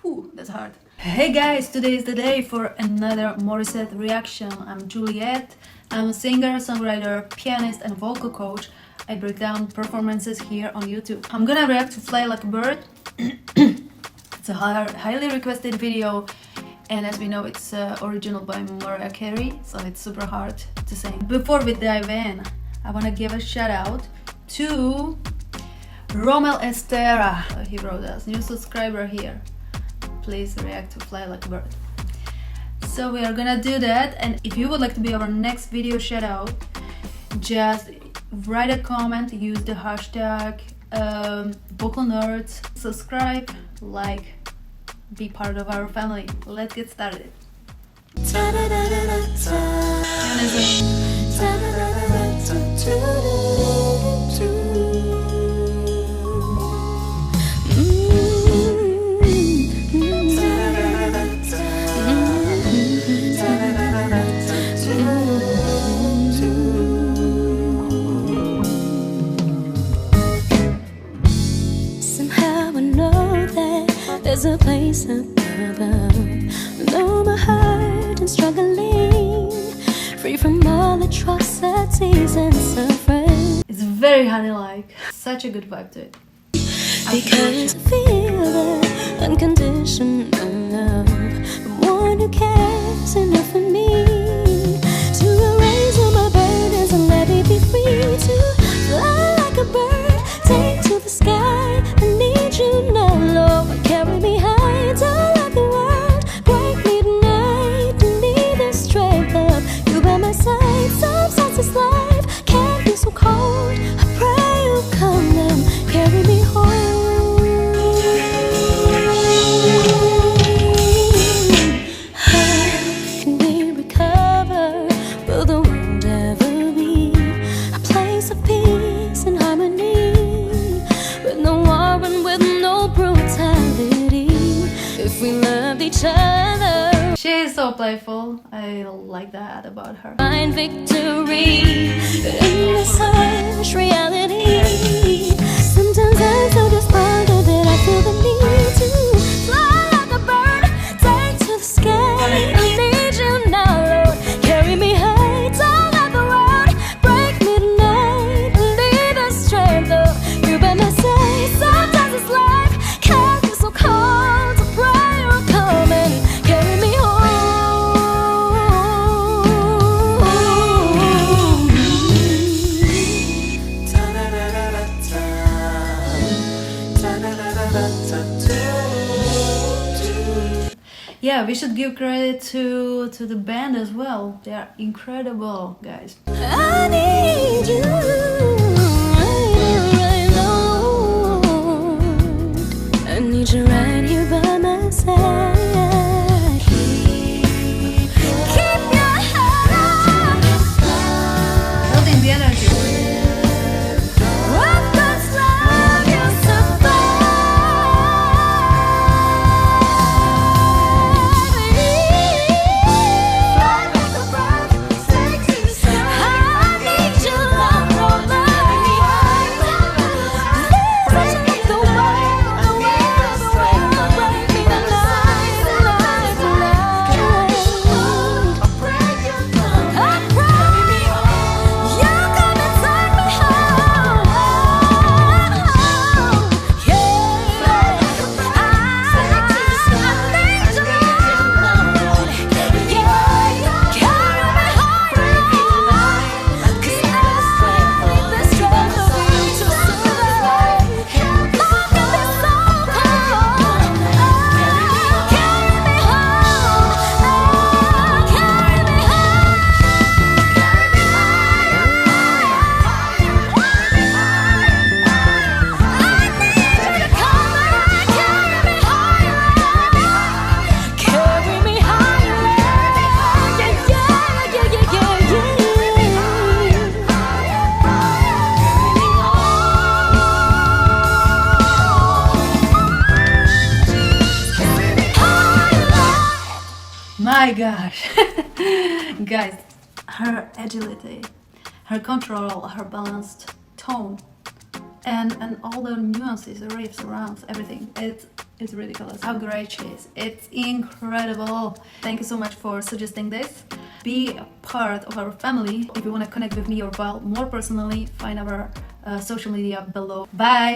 Whew, that's hard. Hey guys, today is the day for another Morissette reaction. I'm Juliette. I'm a singer, songwriter, pianist, and vocal coach. I break down performances here on YouTube. I'm gonna react to Fly Like a Bird. It's a highly requested video, and as we know, it's original by Mariah Carey, so it's super hard to sing. Before we dive in, I wanna give a shout out to Romel Estera. He wrote us, new subscriber here. Please react to Fly Like a Bird. So we are gonna do that, and if you would like to be our next video shout out, just write a comment, use the hashtag vocal nerds, subscribe, like, be part of our family. Let's get started. There's a place up above. Though my heart is struggling, free from all atrocities and suffering. It's very honey-like. Such a good vibe to it. Because I feel the unconditional love from one who cares enough for me to erase all my burdens and let me be free to fly like a bird, take to the sky. I need you now, Lord. Carry me high, don't let the world break me tonight. Need the strength of you by my side. Sometimes this life can be so cold. I pray you come and carry me home. How can we recover? Will the world ever be a place of peace and harmony, with no war and with no brutality, if we loved each other? She is so playful. I like that about her. Find victory in this harsh reality. Sometimes I'm so despondent that I feel the need to fly like a bird, take to the sky. I need you now, Lord. Carry me high, don't let the world break me tonight. Need the strength of you by my side. Sometimes this life can be so cold. I pray you'll come and carry me home. Yeah, we should give credit to the band as well. They are incredible, guys. I need you right now. I need you right here by my side. Keep your head up. Building the energy. With God's love you survive. I need you love from my heart. The way break me tonight. I pray you come and take me home. My gosh. Guys, her agility, her control, her balanced tone, and all the nuances, the riffs, rounds, everything. It's ridiculous how great she is. It's incredible. Thank you so much for suggesting this. Be a part of our family. If you want to connect with me or Val more personally, find our social media below. Bye!